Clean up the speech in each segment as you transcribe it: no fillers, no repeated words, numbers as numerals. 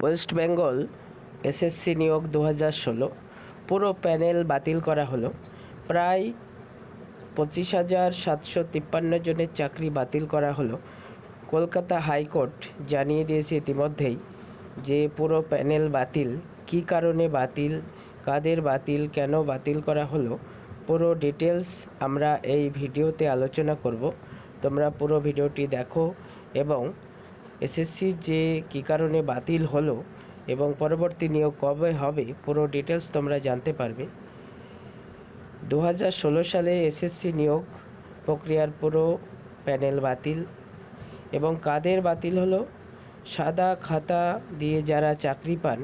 West Bengal SSC নিয়োগ 2016 পুরো panel বাতিল করা হলো। প্রায় 25,753 জনের চাকরি বাতিল করা হলো। কলকাতা হাইকোর্ট জানিয়ে দিয়েছে ইতিমধ্যেই যে পুরো প্যানেল বাতিল। কী কারণে বাতিল, কাদের বাতিল, কেন বাতিল করা হলো, পুরো ডিটেলস আমরা এই ভিডিওতে আলোচনা করব। তোমরা পুরো ভিডিওটি দেখো এবং এসএসসি যে কী কারণে বাতিল হলো এবং পরবর্তী নিয়োগ কবে হবে পুরো ডিটেলস তোমরা জানতে পারবে। 2016 সালে এসএসসি নিয়োগ প্রক্রিয়ার পুরো প্যানেল বাতিল। এবং কাদের বাতিল হলো? সাদা খাতা দিয়ে যারা চাকরি পান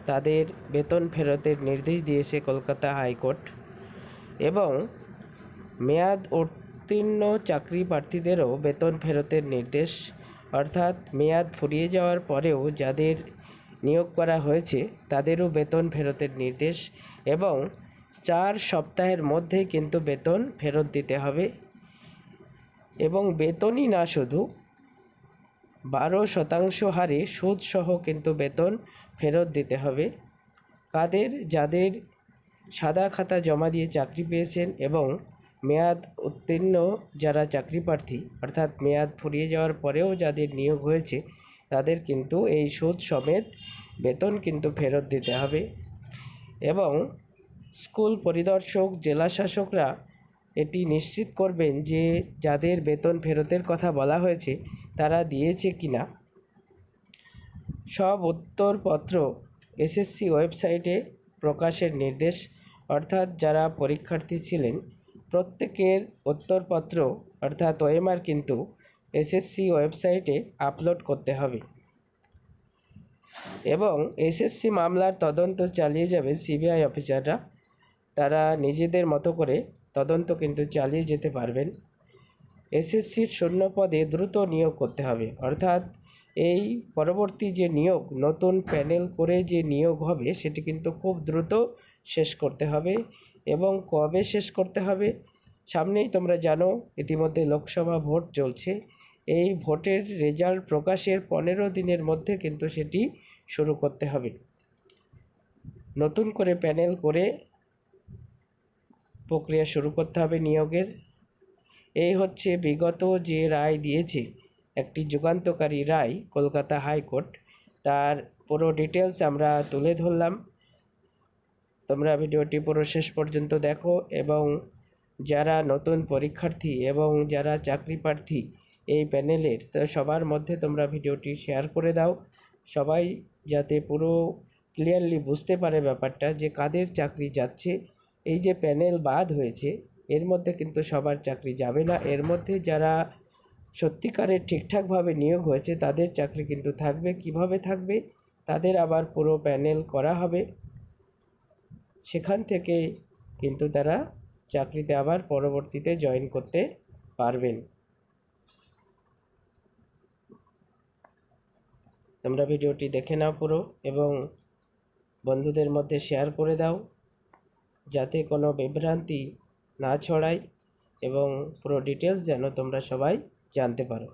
তাদের বেতন ফেরতের নির্দেশ দিয়েছে কলকাতা হাইকোর্ট। এবং মেয়াদ উত্তীর্ণ চাকরি প্রার্থীদেরও বেতন ফেরতের নির্দেশ, অর্থাৎ মেয়াদ ফুরিয়ে যাওয়ার পরেও যাদের নিয়োগ করা হয়েছে তাদেরও বেতন ফেরতের নির্দেশ। এবং 4 সপ্তাহের মধ্যে কিন্তু বেতন ফেরত দিতে হবে। এবং বেতনই না, শুধু 12% হারে সুদসহ কিন্তু বেতন ফেরত দিতে হবে। কাদের? যাদের সাদা খাতা জমা দিয়ে চাকরি পেয়েছেন এবং মেয়াদ উত্তীর্ণ যারা চাকরি প্রার্থী, অর্থাৎ মেয়াদ ফুরিয়ে যাওয়ার পরেও যাদের নিয়োগ হয়েছে তাদের কিন্তু এই সুদ সমেত বেতন কিন্তু ফেরত দিতে হবে। এবং স্কুল পরিদর্শক, জেলা শাসকরা এটি নিশ্চিত করবেন যে যাদের বেতন ফেরতের কথা বলা হয়েছে তারা দিয়েছে কিনা। সব উত্তরপত্র এসএসসি ওয়েবসাইটে প্রকাশের নির্দেশ, অর্থাৎ যারা পরীক্ষার্থী ছিলেন প্রত্যেকের উত্তরপত্র অর্থাৎ ওএমআর কিন্তু এসএসসি ওয়েবসাইটে আপলোড করতে হবে। এবং এসএসসি মামলার তদন্ত চালিয়ে যাবে সিবিআই অফিসাররা। তারা নিজেদের মতো করে তদন্ত কিন্তু চালিয়ে যেতে পারবেন। এসএসসির শূন্য পদে দ্রুত নিয়োগ করতে হবে, অর্থাৎ এই পরবর্তী যে নিয়োগ, নতুন প্যানেল করে যে নিয়োগ হবে সেটি কিন্তু খুব দ্রুত শেষ করতে হবে। এবং কবে শেষ করতে হবে? সামনেই তোমরা জানো ইতিমধ্যে লোকসভা ভোট চলছে। এই ভোটের রেজাল্ট প্রকাশের 15 দিনের মধ্যে কিন্তু সেটি শুরু করতে হবে। নতুন করে প্যানেল করে প্রক্রিয়া শুরু করতে হবে নিয়োগের। এই হচ্ছে বিগত যে রায় দিয়েছে, একটি যুগান্তকারী রায় কলকাতা হাইকোর্ট, তার পুরো ডিটেলস আমরা তুলে ধরলাম। তোমরা ভিডিওটি পুরো শেষ পর্যন্ত দেখো এবং যারা নতুন পরীক্ষার্থী এবং যারা চাকরি প্রার্থী এই প্যানেলের, তো সবার মধ্যে তোমরা ভিডিওটি শেয়ার করে দাও, সবাই যাতে পুরো ক্লিয়ারলি বুঝতে পারে ব্যাপারটা যে কাদের চাকরি যাচ্ছে। এই যে প্যানেল বাদ হয়েছে এর মধ্যে কিন্তু সবার চাকরি যাবে না। এর মধ্যে যারা সত্যিকারের ঠিকঠাকভাবে নিয়োগ হয়েছে তাদের চাকরি কিন্তু থাকবে। কিভাবে থাকবে? তাদের আবার পুরো প্যানেল করা হবে, সেখান থেকে কিন্তু তারা চাকরিতে আবার পরবর্তীতে জয়েন করতে পারবেন। তোমরা ভিডিওটি দেখে নাও পুরো এবং বন্ধুদের মধ্যে শেয়ার করে দাও যাতে কোনো বিভ্রান্তি না ছড়ায় এবং পুরো ডিটেলস যেন তোমরা সবাই জানতে পারো।